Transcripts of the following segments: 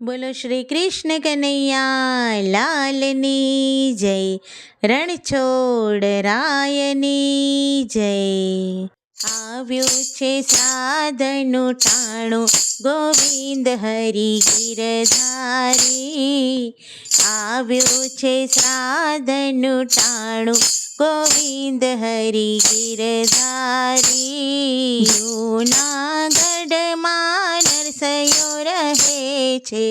બોલો શ્રી કૃષ્ણ કનૈયા લાલની જય, રણછોડ રાયની જય. આવ્યું છે શ્રાદ્ધનું ટાણું, ગોવિંદ હરિ ગિરધારી. આવ્યું છે શ્રાદ્ધનું ટાણું, ગોવિંદ હરિ ગિરધારી. જૂનાગઢમાં નરસૈયો રહે છે,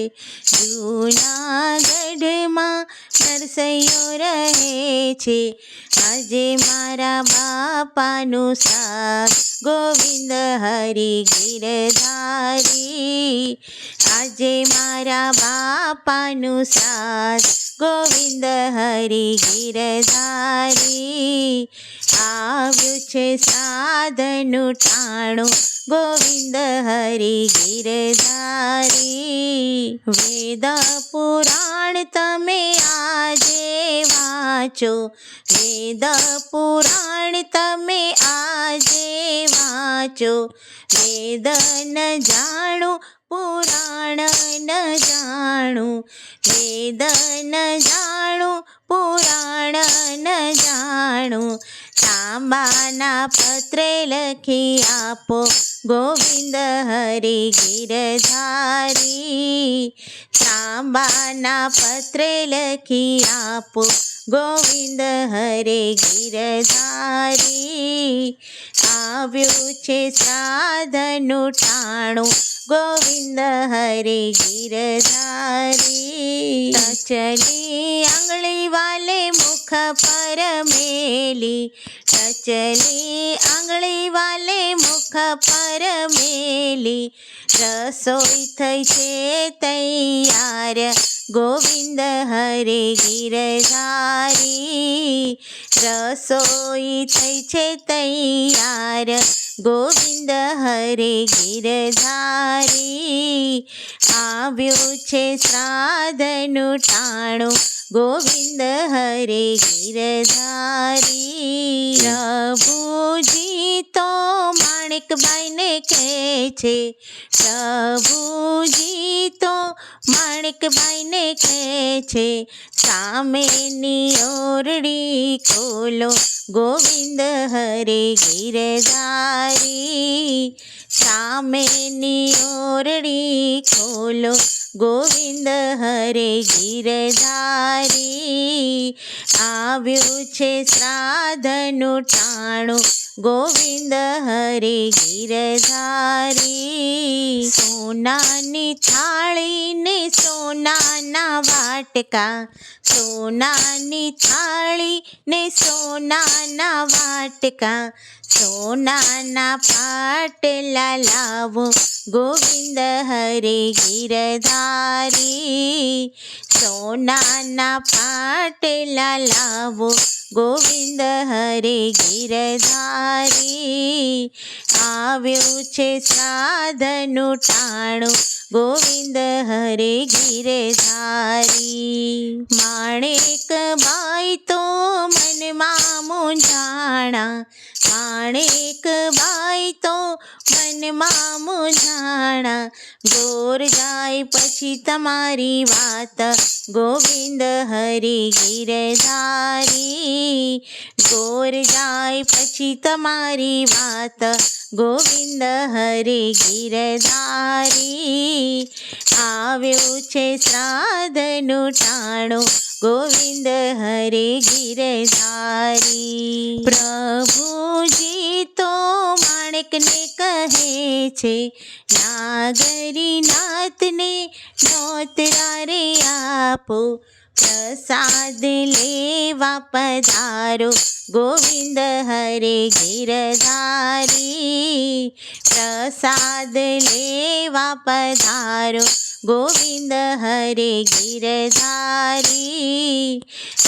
જૂનાગઢમાં નરસૈયો રહે છે. આજે મારા બાપાનું શ્રાદ્ધ, ગોવિંદ હરિ ગિરધારી. આજે મારા બાપાનું શ્રાદ્ધ, ગોવિંદ હરિ ગિરધારી. આવ્યું છે શ્રાદ્ધનું ટાણું, ગોવિંદ હરિ ગિરધારી. વેદ પુરાણ તમે આજે વાંચો, વેદ પુરાણ તમે આજે વાંચો. વેદ ન જાણું પુરાણ ન જાણું, વેદ ન જાણું પુરાણ ન જાણું. તાંબાના પત્રે લખી આપો, ગોવિંદ હરિ ગિરધારી. તાંબાના પત્રે લખી આપો, ગોવિંદ હરિ ગિરધારી. આવ્યું છે શ્રાદ્ધનું ટાણું, ગોવિંદ હરિ ગિરધારી. ટચલી આંગળી વાલે મુખ પર મેલી, ટચલી આંગળી વાલે મુખ પર મેલી. રસોઈ થઈ છે તૈયાર, ગોવિંદ હરિ ગિરધારી. રસોઈ થઈ છે તૈયાર, ગોવિંદ હરિ ગિરધારી. આવ્યું છે શ્રાદ્ધનું ટાણું, ગોવિંદ હરિ ગિરધારી. પ્રભુજી તો માણેકબાઈને કહે છે, પ્રભુજી તો માણેકબાઈને કહે છે. સામેની ઓરડી ખોલો, ગોવિંદ હરિ ગિરધારી. સામેની ઓરડી ખોલો, ગોવિંદ હરિ ગિરધારી. આવ્યું છે શ્રાદ્ધનું ટાણું, ગોવિંદ હરિ ગિરધારી. સોનાની થાળી ને સોનાના વાટકા, સોનાની થાળી ને સોનાના વાટકા. સોનાના પાટલા લાવો, ગોવિંદ હરિ ગિરધારી. સોનાના પાટલા લાવો, ગોવિંદ હરિ ગિરધારી. આવ્યું છે શ્રાદ્ધનું ટાણું, ગોવિંદ હરિ ગિરધારી. માણેકબાઈ તો મનમાં મૂંઝાણા, માણેકબાઈ તો મનમાં મૂંઝાણા. ગોર જાય પછી તમારી વાત, ગોવિંદ હરિ ગિરધારી. ગોર જાય પછી તમારી વાત, ગોવિંદ હરિ ગિરધારી. આવ્યું છે શ્રાદ્ધનું ટાણું, ગોવિંદ હરિ ગિરધારી. પ્રભુજી તો માણેકને કહે છે, નાગરી નાથને નોતરા રે આપો. પ્રસાદ લેવા પધારો, ગોવિંદ હરિ ગિરધારી. પ્રસાદ લેવા પધારો, ગોવિંદ હરિ ગિરધારી.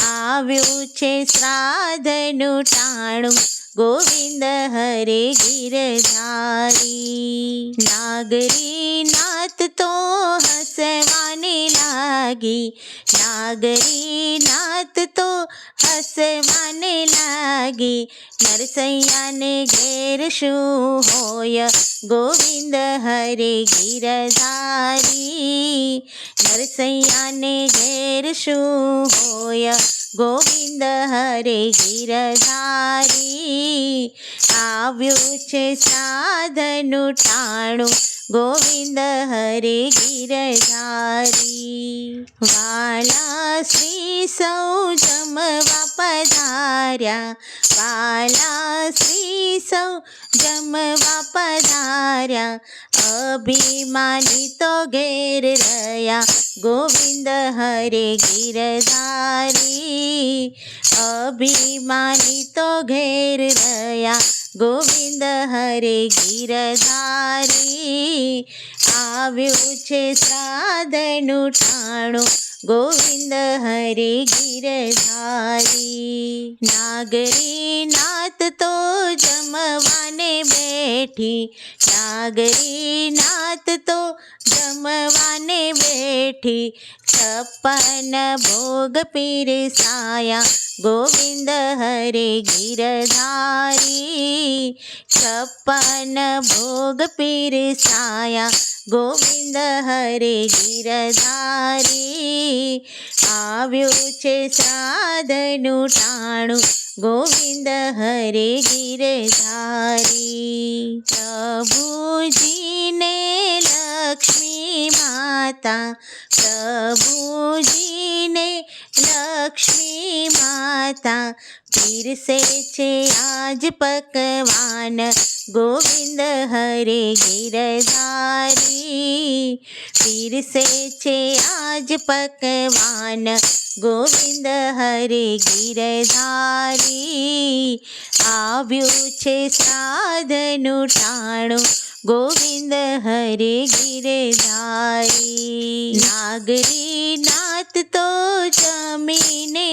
આવ્યું છે શ્રાદ્ધનું ટાણું, ગોવિંદ હરિ ગિરધારી. નાગરી નાથ તો હસવાને લાગે, લાગી. નાગરી નાત તો હસવાને લાગી. નરસૈયાને ઘેર શું હોય, ગોવિંદ હરે ગિરધારી. નરસૈયાને ઘેર શું હોય, ગોવિંદ હરે ગિરધારી. આવ્યું છે શ્રાદ્ધનું ટાણું, ગોવિંદ હરે ગિરધારી. વાલા શ્રી સૌ જમવા પધાર્યા, વાલા શ્રી સૌ જમવા પધાર્યા. અભિમાની તો ઘેર રહ્યા, ગોવિંદ હરે ગિરધારી. અભિમાની તો ઘેર રહ્યા, ગોવિંદ હરે ગિરધારી. આવ્યું છે શ્રાદ્ધનું ટાણું, ગોવિંદ હરે ગિરધારી. નાગરી નાત તો જમવાને બેઠી, નાગરી નાત તો જમવાને બેઠી. 56 ભોગ પીરસાયા, ગોવિંદ હરે ગિરધારી. 56 ભોગ પીરસાયા, ગોવિંદ હરે ગિરધારી. આવ્યું છે શ્રાદ્ધનું ટાણું, ગોવિંદ હરે ગિરધારી. પ્રભુજીને લક્ષ્મી માતા, પ્રભુજીને લક્ષ્મી માતા. પીરસે છે આજ પકવાન, ગોવિંદ હરે ગિરધારી. પીરસે છે આજ પકવાન, ગોવિંદ હરે ગિરધારી. આવ્યું છે શ્રાદ્ધનું ટાણું, ગોવિંદ હરે ગિરધારી. નાગરી નાત તો જમીને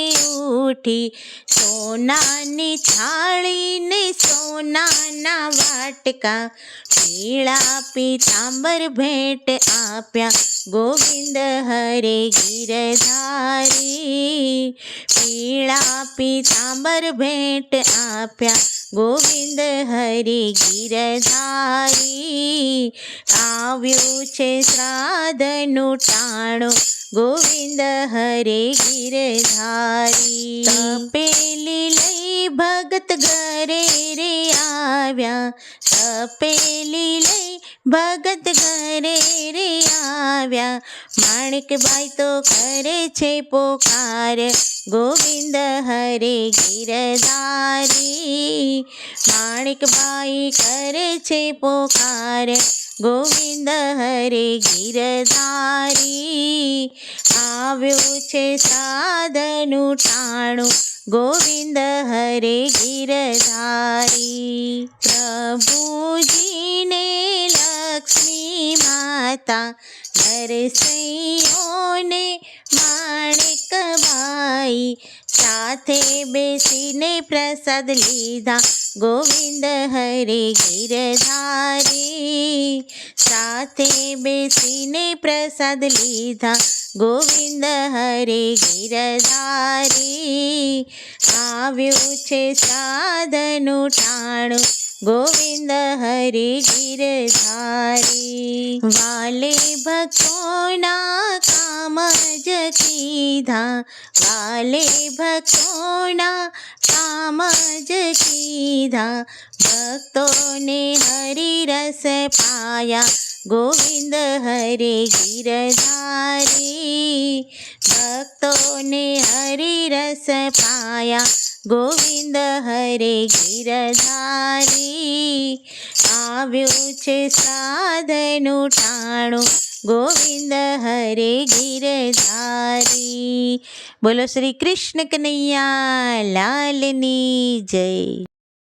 ઉઠી, સોનાની થાળીને સોનાના વાટકા. પીળા પીતાંબર ભેટ આપ્યા, ગોવિંદ હરે ગિરધારી. પીળા પીતાંબર ભેટ આપ્યા, ગોવિંદ હરે ગિરધારી. આવ્યું છે શ્રાદ્ધનું ટાણું, ગોવિંદ હરે ગિરધારી. તપેલી લઈ ભગત ઘરે રે આવ્યા, તપેલી લઈ ભગત ઘરે રે આવ્યા. માણેકબાઈ તો કરે છે પોકાર, ગોવિંદ હરે ગિરધારી. માણેકબાઈ કરે છે પોકાર, ગોવિંદ હરે ગિરધારી. આવ્યું છે શ્રાદ્ધનું ટાણું, ગોવિંદ હરે ગિરધારી. પ્રભુજીને લક્ષ્મી માતા, નરસૈયોને માણેકબાઈ. સાથે બેસીને પ્રસાદ લીધા, ગોવિંદ હરે ગિરધારી. સાથે બેસીને પ્રસાદ લીધા, ગોવિંદ હરે ગિરધારી. આવ્યું છે શ્રાદ્ધનું ટાણું, ગોવિંદ હરે ગિરધારી. વાલે ભક્તોના કામ જ કીધા, વાલે ભક્તોના કામ જ કીધા. ભક્તોને હરિરસ પાયા, ગોવિંદ હરે ગિરધારી. ભક્તોને હરિરસ પાયા, ગોવિંદ હરે ગિરધારી. આવ્યું છે શ્રાદ્ધનું ટાણું, ગોવિંદ હરે ગિરધારી. બોલો શ્રી કૃષ્ણ કનૈયા લાલની જય.